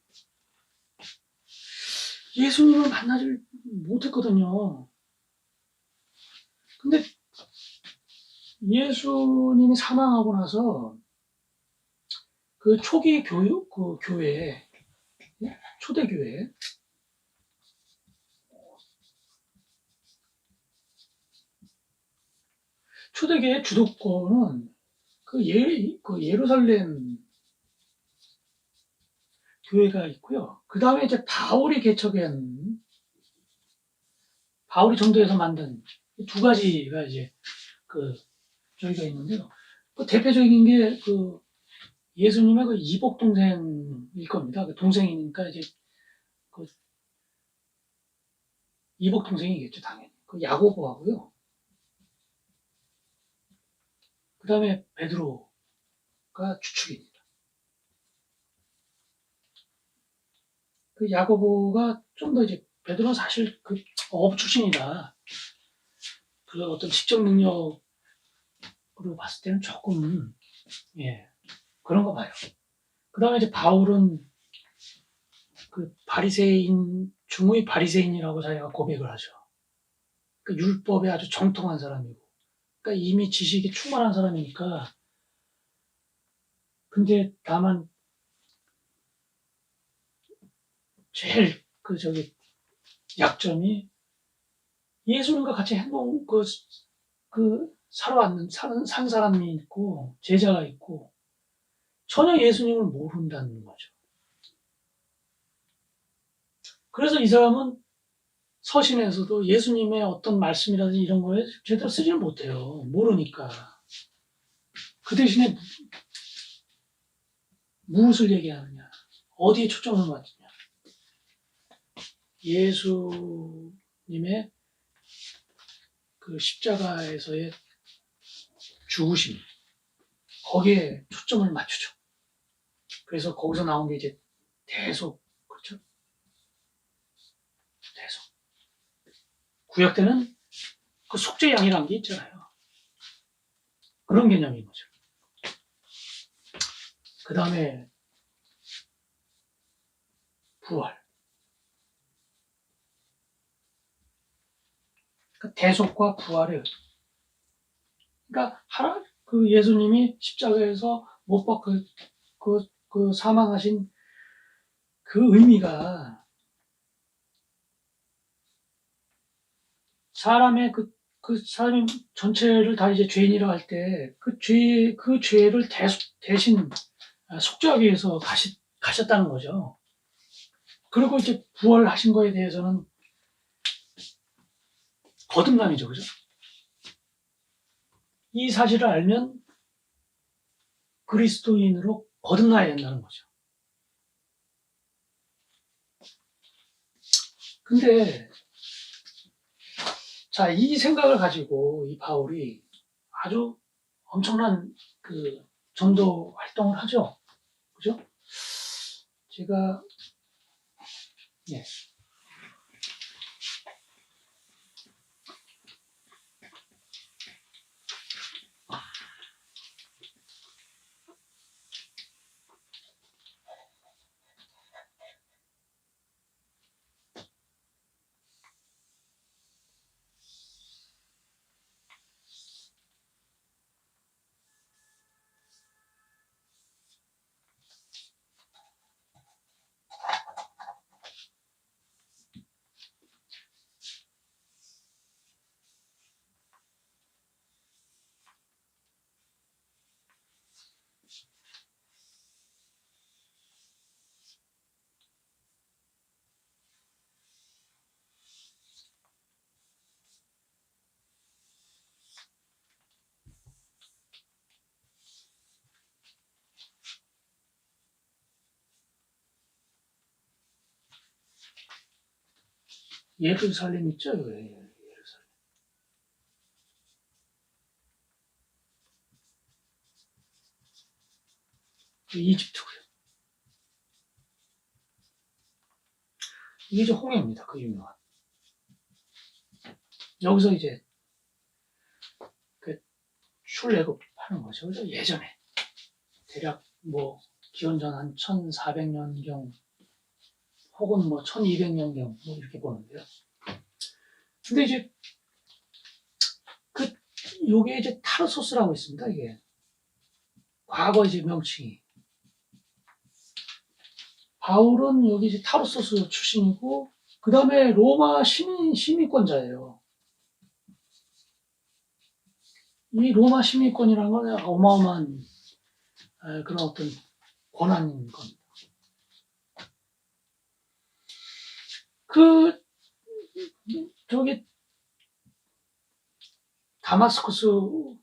예수님을 만나질 못했거든요. 근데 예수님이 사망하고 나서 그 초기 그 교회, 초대교회, 초대교회 주도권은 그 예루살렘 교회가 있고요. 그 다음에 이제 바울이 전도해서 만든 두 가지가 이제 그 저희가 있는데요. 그 대표적인 게 그 예수님의 그 이복 동생일 겁니다. 그 동생이니까 이제 그 이복 동생이겠죠, 당연히. 그 야고보하고요. 그 다음에 베드로가 주축입니다. 그 야고보가 좀 더 이제 베드로는 사실 그 어업 출신이다. 그 어떤 직접 능력으로 봤을 때는 조금 그런 거 봐요. 그 다음에 이제 바울은 그 바리새인 중의 바리새인이라고 자기가 고백을 하죠. 그 율법에 아주 정통한 사람이고, 그러니까 이미 지식이 충만한 사람이니까. 근데 다만 제일 약점이 예수님과 같이 산 사람이 있고 제자가 있고 전혀 예수님을 모른다는 거죠. 그래서 이 사람은 서신에서도 예수님의 어떤 말씀이라든지 이런 거에 제대로 쓰지를 못해요. 모르니까. 그 대신에 무엇을 얘기하느냐? 어디에 초점을 맞추냐? 예수님의 그 십자가에서의 죽으심, 거기에 초점을 맞추죠. 그래서 거기서 나온 게 이제 대속, 그렇죠? 대속. 구약 때는 그 속죄양이라는 게 있잖아요. 그런 개념인 거죠. 그 다음에 부활. 그 대속과 부활을, 그러니까 그 예수님이 십자가에서 못 박혀 그 사망하신 그 의미가 사람의 그 사람 전체를 다 이제 죄인이라 할 때 그 죄를 대신 속죄하기 위해서 가셨다는 거죠. 그리고 이제 부활하신 거에 대해서는 거듭남이죠. 그죠? 이 사실을 알면 그리스도인으로 거듭나야 된다는 거죠. 근데 자, 이 생각을 가지고 이 바울이 아주 엄청난 그 전도 활동을 하죠. 그죠? 제가 예. 예루살렘 있죠? 예루살렘. 이집트고요. 이게 이제 홍해입니다. 그 유명한. 여기서 이제 그 출애굽 하는 거죠. 그래서 예전에 대략 뭐 기원전 한 1400년경 혹은 뭐 1200년경 뭐 이렇게 보는데요. 근데 이제 그 요게 이제 타르소스라고 있습니다. 이게 과거 이제 명칭이 바울은 여기 이제 타르소스 출신이고 그 다음에 로마 시민권자예요. 이 로마 시민권이라는 건 어마어마한 그런 어떤 권한인 겁니다. 그 저기 다마스쿠스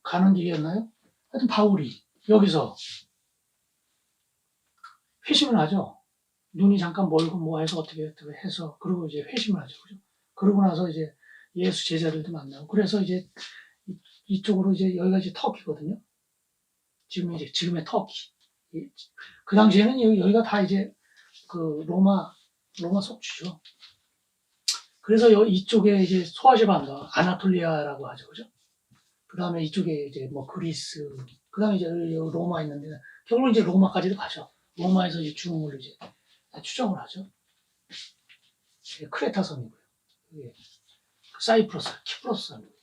가는 길이었나요? 하여튼 바울이 여기서 회심을 하죠. 눈이 잠깐 멀고 뭐 해서 어떻게 해서 그리고 이제 회심을 하죠. 그죠? 그러고 나서 이제 예수 제자들도 만나고 그래서 이제 이쪽으로 이제 여기가 이제 터키거든요. 지금의 터키. 그 당시에는 여기가 다 이제 그 로마 속주죠. 그래서 이쪽에 이제 소아시아 반도 아나톨리아라고 하죠. 그죠? 그 다음에 이쪽에 이제 뭐 그리스, 그 다음에 이제 로마 있는데, 결국은 이제 로마까지도 가죠. 로마에서 이제 중흥을 이제 추정을 하죠. 크레타 섬이고요. 사이프러스, 키프로스 섬이고요.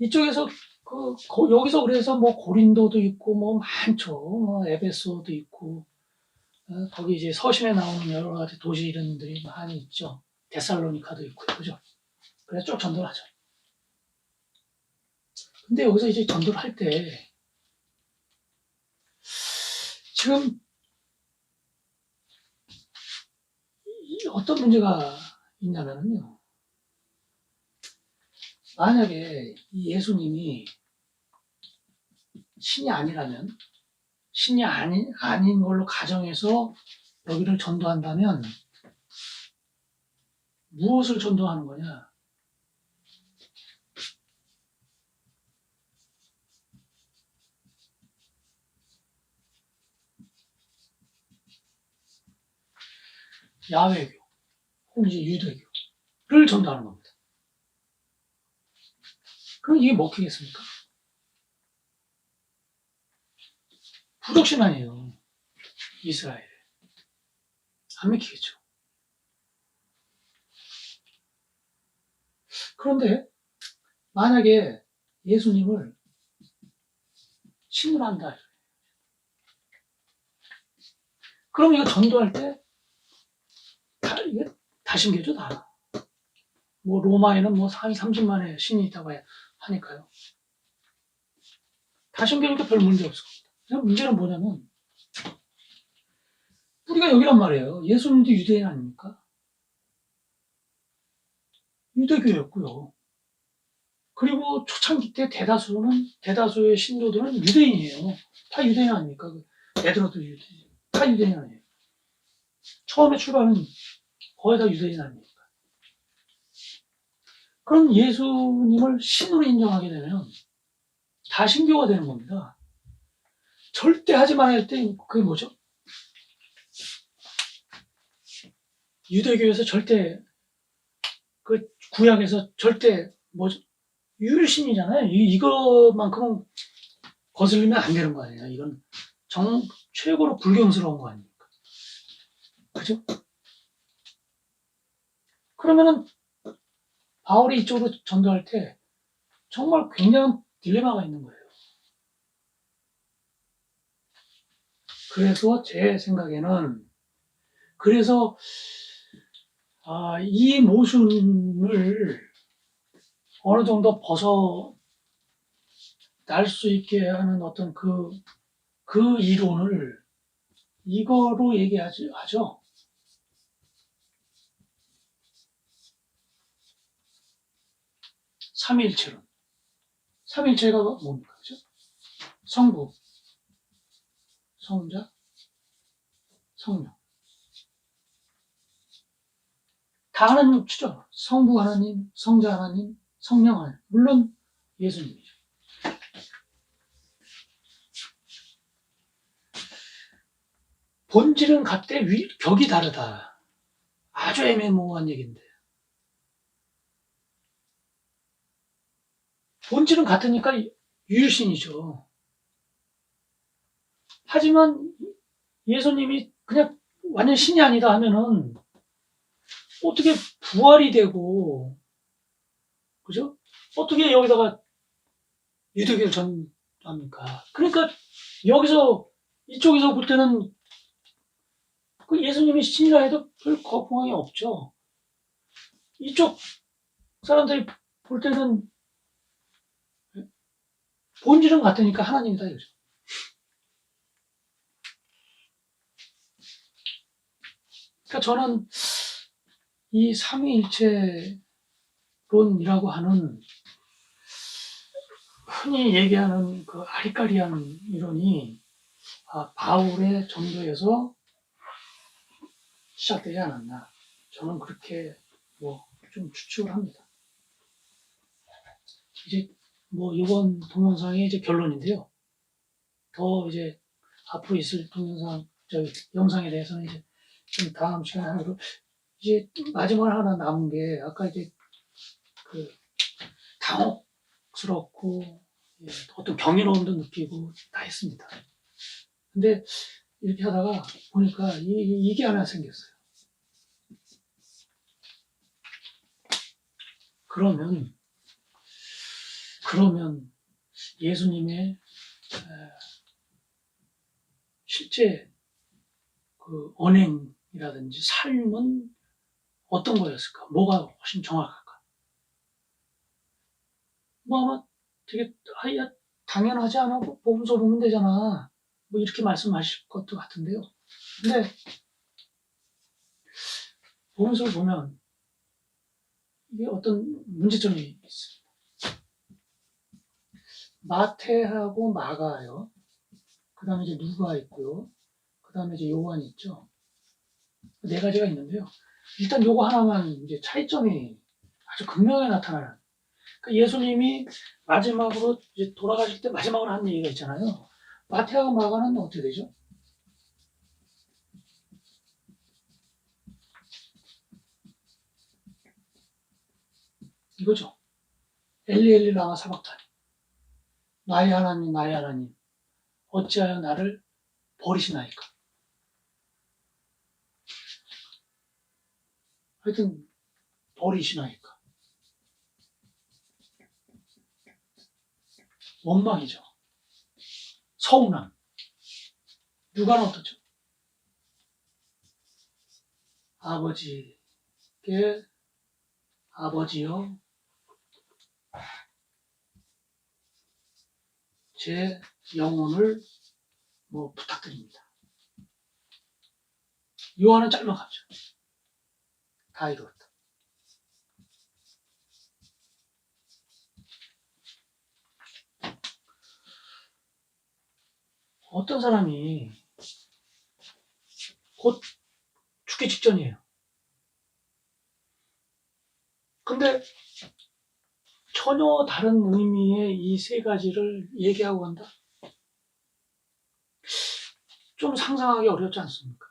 이쪽에서 여기서 그래서 뭐 고린도도 있고 뭐 많죠. 뭐 에베소도 있고, 거기 이제 서신에 나오는 여러 가지 도시 이름들이 많이 있죠. 데살로니카도 있고요. 그죠? 그래서 쭉 전도를 하죠. 근데 여기서 이제 전도를 할 때, 지금 어떤 문제가 있냐면요. 만약에 이 예수님이 신이 아니라면, 신이 아닌 걸로 가정해서 여기를 전도한다면, 무엇을 전도하는 거냐? 야외교, 혹은 이제 유대교를 전도하는 겁니다. 그럼 이게 먹히겠습니까? 부독신아니에요. 이스라엘. 안 먹히겠죠. 그런데 만약에 예수님을 신으로 한다. 그럼 이거 전도할 때 이게 다 심겨져 다. 뭐 로마에는 뭐 한 30만의 신이 있다고 하니까요. 다 심겨니까 별 문제 없을 겁니다. 문제는 뭐냐면 우리가 여기란 말이에요. 예수님도 유대인 아닙니까? 유대교였고요. 그리고 초창기 때 대다수의 신도들은 유대인이에요. 다 유대인 아닙니까? 베드로도 유대인. 다 유대인 아니에요. 처음에 출발은 거의 다 유대인 아닙니까? 그럼 예수님을 신으로 인정하게 되면 다 신교가 되는 겁니다. 절대 하지 말아야 할 때 그게 뭐죠? 유대교에서 절대 그 구약에서 절대 뭐죠? 유일신이잖아요. 이것만큼은 거슬리면 안 되는 거 아니에요. 이건 최고로 불경스러운 거 아닙니까? 그죠? 그러면은 바울이 이쪽으로 전도할 때 정말 굉장한 딜레마가 있는 거예요. 그래서 제 생각에는 그래서 이 모순을 어느 정도 벗어날 수 있게 하는 어떤 그 이론을 이거로 얘기하죠. 삼위일체론. 삼위일체가 뭡니까? 그죠? 성부, 성자, 성령. 다 하나님 주죠. 성부 하나님, 성자 하나님, 성령 하나님. 물론 예수님이죠. 본질은 같되 격이 다르다. 아주 애매모호한 얘기인데. 본질은 같으니까 유일신이죠. 하지만 예수님이 그냥 완전 신이 아니다 하면은 어떻게 부활이 되고, 그죠? 어떻게 여기다가 유대교를 전합니까? 그러니까 여기서 이쪽에서 볼 때는 그 예수님이 신이라 해도 별 거부감이 없죠. 이쪽 사람들이 볼 때는 본질은 같으니까 하나님이다 이거죠. 그러니까 저는 이 삼위일체론이라고 하는 흔히 얘기하는 그 아리까리한 이론이 바울의 전도에서 시작되지 않았나. 저는 그렇게 좀 추측을 합니다. 이제 이번 동영상의 이제 결론인데요. 더 이제 앞으로 있을 영상에 대해서는 이제 좀 다음 시간에 하기로. 이제 마지막으로 하나 남은 게 아까 이제 그 당혹스럽고 어떤 경이로움도 느끼고 다 했습니다. 근데 이렇게 하다가 보니까 이게 하나 생겼어요. 그러면 예수님의 실제 그 언행이라든지 삶은 어떤 거였을까? 뭐가 훨씬 정확할까? 아마 되게 당연하지 않아? 복음서 보면 되잖아. 이렇게 말씀하실 것도 같은데요. 근데 복음서를 보면 이게 어떤 문제점이 있습니다. 마태하고 마가요. 그 다음에 이제 누가 있고요. 그 다음에 이제 요한이 있죠. 네 가지가 있는데요. 일단 요거 하나만 이제 차이점이 아주 극명하게 나타나는. 그러니까 예수님이 마지막으로 이제 돌아가실 때 마지막으로 한 얘기가 있잖아요. 마태하고 마가는 어떻게 되죠? 이거죠. 엘리 엘리 라마 사박타니. 나의 하나님 나의 하나님 어찌하여 나를 버리시나이까. 하여튼 버리시나이까. 원망이죠. 서운함. 누가는 어떻죠? 아버지께 아버지여 제 영혼을 부탁드립니다. 요한은 짤막하죠. 다 이루었다. 어떤 사람이 곧 죽기 직전이에요. 근데 전혀 다른 의미의 이 세 가지를 얘기하고 간다? 좀 상상하기 어렵지 않습니까?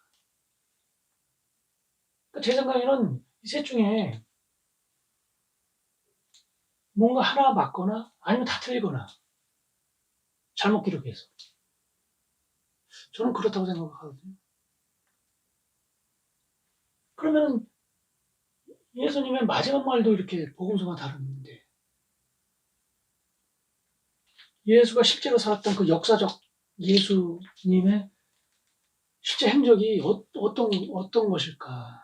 그러니까 제 생각에는 이 셋 중에 뭔가 하나 맞거나 아니면 다 틀리거나 잘못 기록해서. 저는 그렇다고 생각하거든요. 그러면 예수님의 마지막 말도 이렇게 복음서가 다른데 예수가 실제로 살았던 그 역사적 예수님의 실제 행적이 어떤 것일까?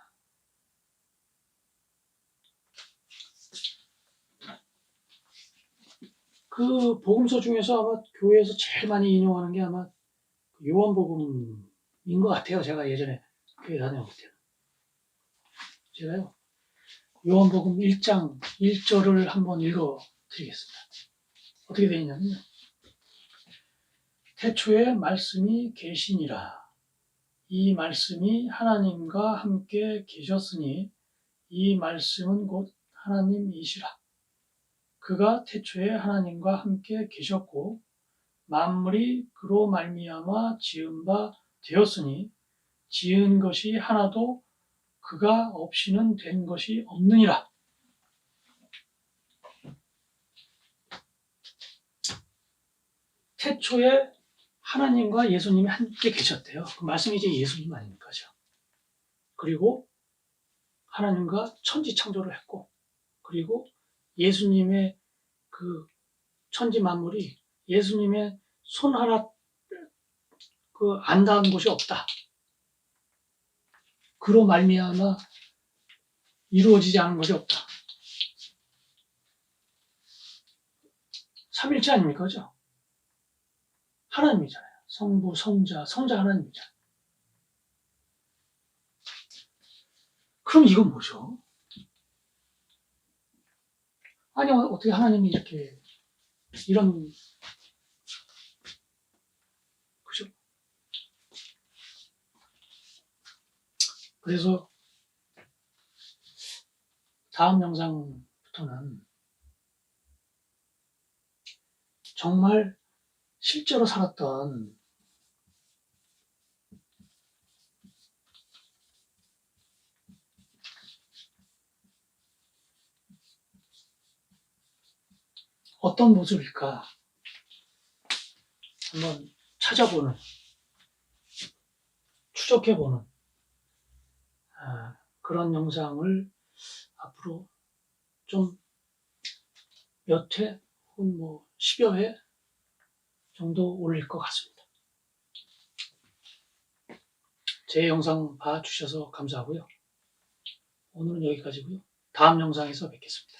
그 복음서 중에서 아마 교회에서 제일 많이 인용하는 게 아마 요한복음인 것 같아요. 제가 예전에 교회 다녀올 때는. 제가요, 요한복음 1장 1절을 한번 읽어 드리겠습니다. 어떻게 되어 있냐면요. 태초에 말씀이 계시니라. 이 말씀이 하나님과 함께 계셨으니 이 말씀은 곧 하나님이시라. 그가 태초에 하나님과 함께 계셨고 만물이 그로 말미암아 지은 바 되었으니 지은 것이 하나도 그가 없이는 된 것이 없느니라. 태초에 하나님과 예수님이 함께 계셨대요. 그 말씀이 이제 예수님 아닙니까? 그리고 하나님과 천지 창조를 했고, 그리고 예수님의 그 천지 만물이 예수님의 손 하나 안 닿은 곳이 없다. 그로 말미암아 이루어지지 않은 것이 없다. 삼일체 아닙니까? 그죠? 하나님이잖아요. 성부, 성자 하나님이잖아요. 그럼 이건 뭐죠? 아니, 어떻게 하나님이 이렇게, 이런, 그죠? 그래서, 다음 영상부터는 정말 실제로 살았던 어떤 모습일까 한번 찾아보는, 추적해보는 그런 영상을 앞으로 좀 몇 회, 혹은 뭐 10여 회 정도 올릴 것 같습니다. 제 영상 봐주셔서 감사하고요. 오늘은 여기까지고요. 다음 영상에서 뵙겠습니다.